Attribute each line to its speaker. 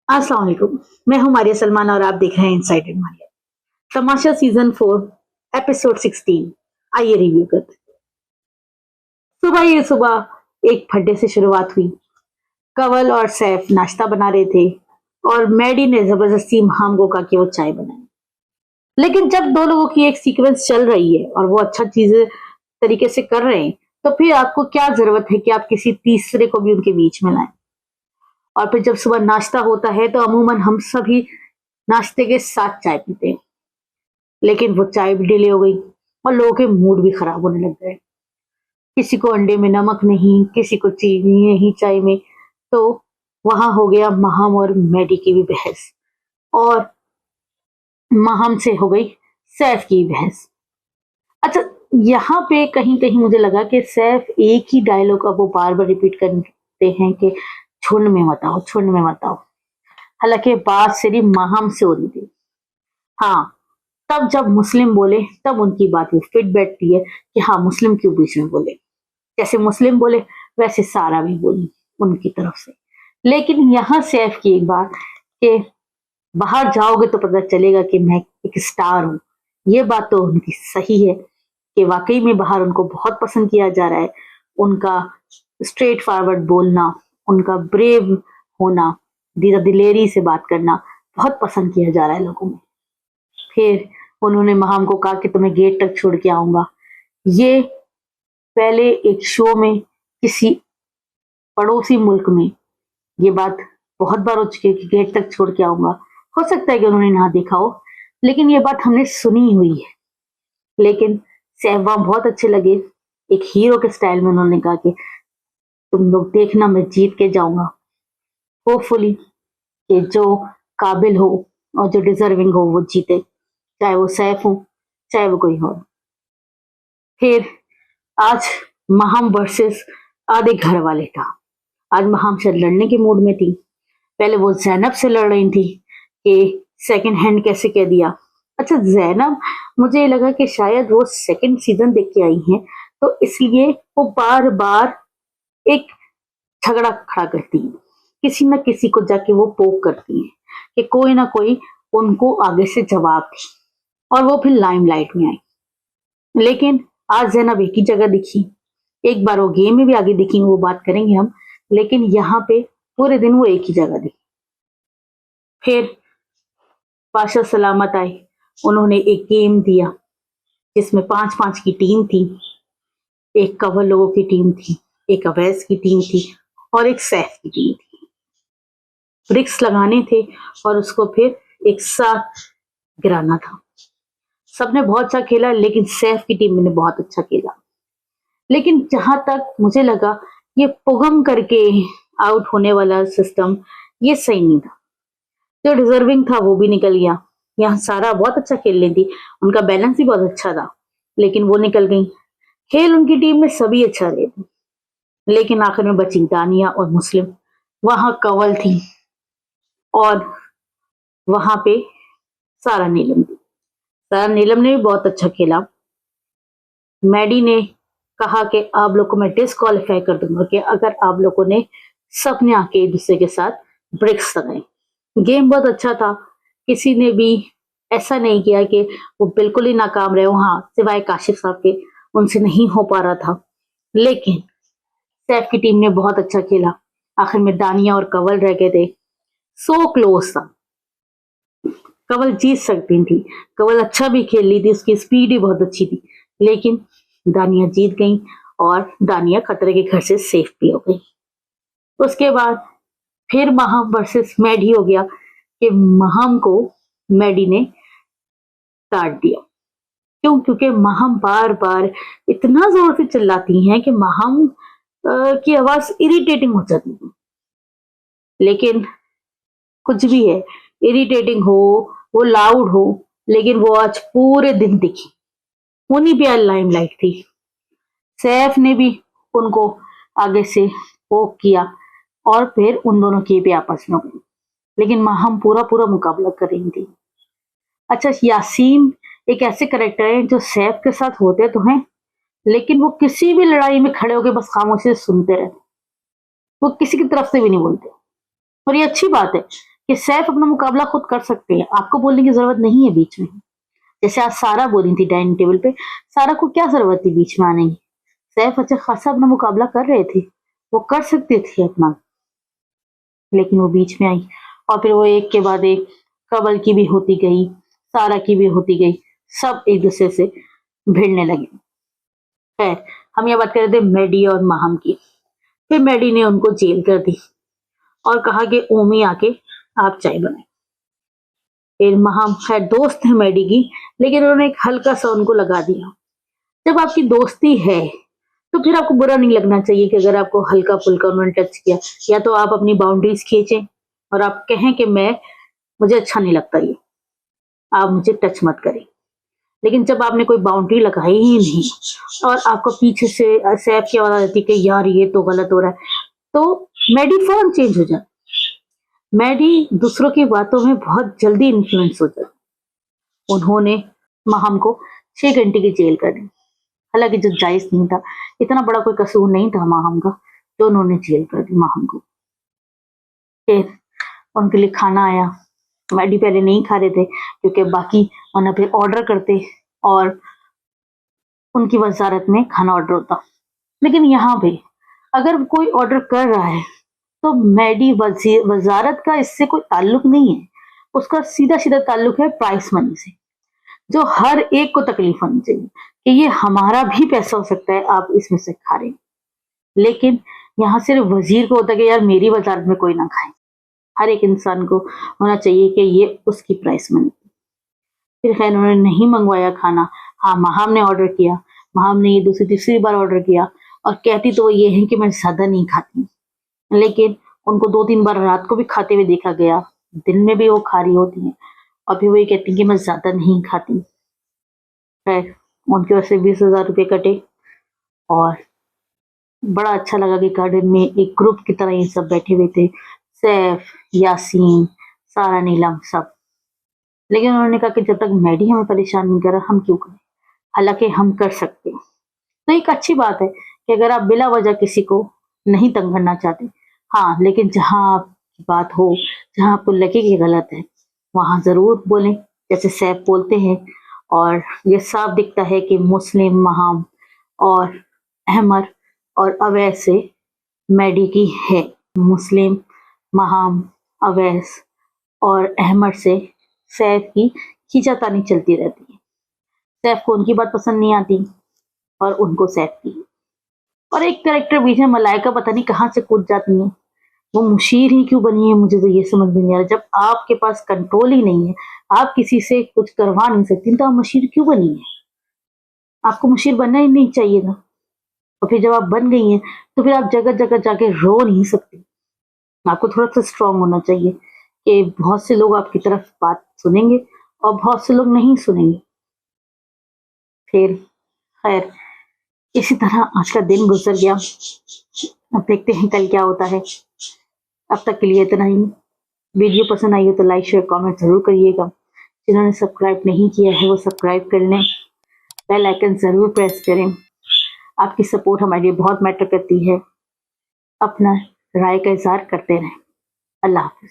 Speaker 1: अस्सलाम वालेकुम। मैं हूं मारिया सलमान और आप देख रहे हैं इनसाइड मारिया। तमाशा सीजन 4 एपिसोड 16। आइए रिव्यू करते हैं। सुबह एक फड्डे से शुरुआत हुई। कंवल और सैफ नाश्ता बना रहे थे और मैडी ने जबरदस्ती महाम को कहा कि वो चाय बनाए। लेकिन जब दो लोगों की एक सीक्वेंस चल रही है और वो अच्छा चीजें तरीके से कर रहे हैं, तो फिर आपको क्या जरूरत है कि आप किसी तीसरे को भी उनके बीच में लाएं। और फिर जब सुबह नाश्ता होता है तो अमूमन हम सभी नाश्ते के साथ चाय पीते हैं, लेकिन वो चाय भी डिले हो गई और लोगों के मूड भी खराब होने लग गए। किसी को अंडे में नमक नहीं, किसी को चीनी नहीं चाय में। तो वहां हो गया महाम और मैडी की भी बहस, और महाम से हो गई सैफ की बहस। अच्छा, यहाँ पे कहीं कहीं मुझे लगा कि सैफ एक ही डायलॉग अब वो बार बार रिपीट करते हैं कि झुंड में मत आओ, झुंड में मत आओ। हालांकि बात सिर्फ महाम से हो रही थी। हाँ, तब जब मुस्लिम बोले तब उनकी बात वो फिट बैठती है कि हाँ, मुस्लिम क्यों बीच में बोले। जैसे मुस्लिम बोले वैसे सारा भी बोली उनकी तरफ से। लेकिन यहाँ सैफ की एक बात कि बाहर जाओगे तो पता चलेगा कि मैं एक स्टार हूँ। ये बात तो उनकी सही है कि वाकई में बाहर उनको बहुत पसंद किया जा रहा है। उनका स्ट्रेट फॉरवर्ड बोलना, उनका ब्रेव होना, दिलेरी से बात करना बहुत पसंद किया जा रहा है लोगों में। फिर उन्होंने महाम को कहा कि तुम्हें गेट तक छोड़ के आऊंगा। ये पहले एक शो में किसी पड़ोसी मुल्क में ये बात बहुत बार हो चुकी है कि गेट तक छोड़ के आऊंगा। हो सकता है कि उन्होंने ना देखा हो, लेकिन ये बात हमने सुनी हुई है। लेकिन सहवाग बहुत अच्छे लगे। एक हीरो के स्टाइल में उन्होंने कहा कि तुम लोग देखना, मैं जीत के जाऊंगा। होपफुली कि जो काबिल हो और जो डिजर्विंग हो वो जीते, चाहे वो सैफ हो चाहे वो कोई हो। फिर आज महाम वर्सेस आधे घर वाले था। आज महाम शायद लड़ने के मूड में थी। पहले वो जैनब से लड़ रही थी कि सेकंड हैंड कैसे कह दिया। अच्छा, जैनब, मुझे लगा कि शायद वो सेकंड सीजन देख के आई हैं, तो इसलिए वो बार बार एक झगड़ा खड़ा करती है। किसी न किसी को जाके वो पोक करती है कि कोई ना कोई उनको आगे से जवाब दे, और वो फिर लाइमलाइट में आई। लेकिन आज जैनब एक ही जगह दिखी। एक बार वो गेम में भी आगे दिखी, वो बात करेंगे हम। लेकिन यहाँ पे पूरे दिन वो एक ही जगह दिखी। फिर पाशा सलामत आए। उन्होंने एक गेम दिया जिसमें 5-5 की टीम थी। एक कवर लोगों की टीम थी, एक अवैस की टीम थी और एक सैफ की टीम थी। ब्रिक्स लगाने थे और उसको फिर एक साथ गिराना था। सबने बहुत अच्छा खेला, लेकिन सैफ की टीम ने बहुत अच्छा खेला। लेकिन जहां तक मुझे लगा, ये पुगम करके आउट होने वाला सिस्टम ये सही नहीं था। जो डिजर्विंग था वो भी निकल गया। यहाँ सारा बहुत अच्छा खेल रही थी, उनका बैलेंस भी बहुत अच्छा था, लेकिन वो निकल गई। खेल उनकी टीम में सभी अच्छा रहे थे, लेकिन आखिर में बची दानिया और मुस्लिम। वहां कंवल थी और वहां पे सारा नीलम थी। सारा नीलम ने भी बहुत अच्छा खेला। मैडी ने कहा कि आप लोग को मैं डिस्क्वालीफाई कर दूंगा कि अगर आप लोगों ने सबने आके एक दूसरे के साथ ब्रिक्स लगाए। गेम बहुत अच्छा था, किसी ने भी ऐसा नहीं किया कि वो बिल्कुल ही नाकाम रहे हो। हाँ, सिवाय काशिफ साहब के, उनसे नहीं हो पा रहा था। लेकिन सैफ की टीम ने बहुत अच्छा खेला। आखिर में दानिया और कंवल रह गए थे। सो क्लोज था, कंवल जीत सकती थी। कंवल अच्छा भी खेल ली थी, उसकी स्पीड भी बहुत अच्छी थी, लेकिन दानिया जीत गई और दानिया खतरे के घर से सेफ भी हो गई। उसके बाद फिर महाम वर्सेस मैडी हो गया कि महाम को मैडी ने काट दिया। क्यों? क्योंकि महाम बार बार इतना जोर से चिल्लाती हैं कि महाम की आवाज इरिटेटिंग हो जाती है। लेकिन कुछ भी है, इरिटेटिंग हो, वो लाउड हो, लेकिन वो आज पूरे दिन दिखी। उन्हीं पे आज लाइमलाइट थी। सैफ ने भी उनको आगे से पोक किया और फिर उन दोनों की भी आपस में हुई। लेकिन महाम पूरा पूरा मुकाबला कर रही थी। अच्छा, यासीन एक ऐसे करेक्टर है जो सैफ के साथ होते तो हैं, लेकिन वो किसी भी लड़ाई में खड़े होकर बस खामोशी से सुनते रहते। वो किसी की तरफ से भी नहीं बोलते, और ये अच्छी बात है कि सैफ अपना मुकाबला खुद कर सकते हैं, आपको बोलने की जरूरत नहीं है बीच में। जैसे आज सारा बोली थी डाइनिंग टेबल पे, सारा को क्या जरूरत थी बीच में आने की? सैफ अच्छा खासा अपना मुकाबला कर रहे थे, वो कर सकते थे अपना, लेकिन वो बीच में आई और फिर वो एक के बाद एक कवल की भी होती गई, सारा की भी होती गई, सब एक दूसरे से भिड़ने लगे। खैर, हम यहाँ बात कर रहे थे मैडी और माहम की। फिर मैडी ने उनको जेल कर दी और कहा कि ओमी आके आप चाय बनाए। फिर माहम खैर दोस्त है मैडी की, लेकिन उन्होंने एक हल्का सा उनको लगा दिया। जब आपकी दोस्ती है तो फिर आपको बुरा नहीं लगना चाहिए कि अगर आपको हल्का फुल्का उन्होंने टच किया, या तो आप अपनी बाउंड्रीज खींचें और आप कहें कि मुझे अच्छा नहीं लगता ये, आप मुझे टच मत करें। लेकिन जब आपने कोई बाउंड्री लगाई ही नहीं और आपको पीछे से सैफ की आवाज आती कि यार ये तो गलत हो रहा है, तो मैडी फौरन चेंज हो जाए। मैडी दूसरों की बातों में बहुत जल्दी इन्फ्लुएंस हो जाए। उन्होंने माहम को 6 घंटे की जेल कर दी, हालांकि जो जायज नहीं था, इतना बड़ा कोई कसूर नहीं था माहम का, जो उन्होंने जेल कर दी माहम को। फिर उनके लिए खाना आया। मैडी पहले नहीं खा रहे थे क्योंकि बाकी वरना फिर ऑर्डर करते और उनकी वजारत में खाना ऑर्डर होता। लेकिन यहाँ पे अगर कोई ऑर्डर कर रहा है तो मैडी वजारत का इससे कोई ताल्लुक नहीं है, उसका सीधा सीधा ताल्लुक है प्राइस मनी से, जो हर एक को तकलीफ होनी चाहिए कि ये हमारा भी पैसा हो सकता है, आप इसमें से खा रहे हैं। लेकिन यहाँ सिर्फ वजीर को होता है कि यार मेरी वजारत में कोई ना खाए। हर एक इंसान को होना चाहिए कि ये उसकी प्राइस मनी। फिर खैर उन्होंने नहीं मंगवाया खाना। हाँ, माहम ने ऑर्डर किया, माहम ने ये दूसरी तीसरी बार ऑर्डर किया और कहती तो वो ये है कि मैं ज्यादा नहीं खाती, लेकिन उनको 2-3 बार रात को भी खाते हुए देखा गया, दिन में भी वो खा रही होती हैं और फिर वो ये कहती कि मैं ज्यादा नहीं खाती। खैर उनके वैसे 20,000 रुपये कटे और बड़ा अच्छा लगा कि गार्डन में एक ग्रुप की तरह ये सब बैठे हुए थे, सैफ, यासीन, सारा, नीलम, सब। लेकिन उन्होंने कहा कि जब तक मैडी हमें परेशान नहीं कर रहा, हम क्यों करें, हालांकि हम कर सकते हैं। तो एक अच्छी बात है कि अगर आप बिला वजह किसी को नहीं तंग करना चाहते, हाँ, लेकिन जहां आपकी बात हो, जहां आपको लगे कि गलत है, वहां जरूर बोलें, जैसे सैफ बोलते हैं। और ये साफ दिखता है कि मुस्लिम, माहम और अहमर और अवैस से मैडी की है। मुस्लिम, माहम, अवैस और अहमद से सैफ की खींचातानी चलती रहती है। सैफ को उनकी बात पसंद नहीं आती और उनको सैफ की। और एक कैरेक्टर बीच में मलाइका पता नहीं कहाँ से कूद जाती है, वो मुशीर ही क्यों बनी है, मुझे तो ये समझ में नहीं आ रहा। जब आपके पास कंट्रोल ही नहीं है, आप किसी से कुछ करवा नहीं सकती, तो आप मुशीर क्यों बनी है? आपको मुशीर बनना ही नहीं चाहिए था। और फिर जब आप बन गई हैं तो फिर आप जगह जगह जाके रो नहीं सकती। आपको थोड़ा सा स्ट्रांग होना चाहिए कि बहुत से लोग आपकी तरफ बात सुनेंगे और बहुत से लोग नहीं सुनेंगे। फिर खैर इसी तरह आज का दिन गुजर गया। अब देखते हैं कल क्या होता है। अब तक के लिए इतना ही। वीडियो पसंद आई हो तो लाइक, शेयर, कमेंट जरूर करिएगा। जिन्होंने सब्सक्राइब नहीं किया है वो सब्सक्राइब कर लें, बेल आइकन जरूर प्रेस करें। आपकी सपोर्ट हमारे लिए बहुत मैटर करती है। अपना राय का इजहार करते रहें। अल्लाह हाफिज।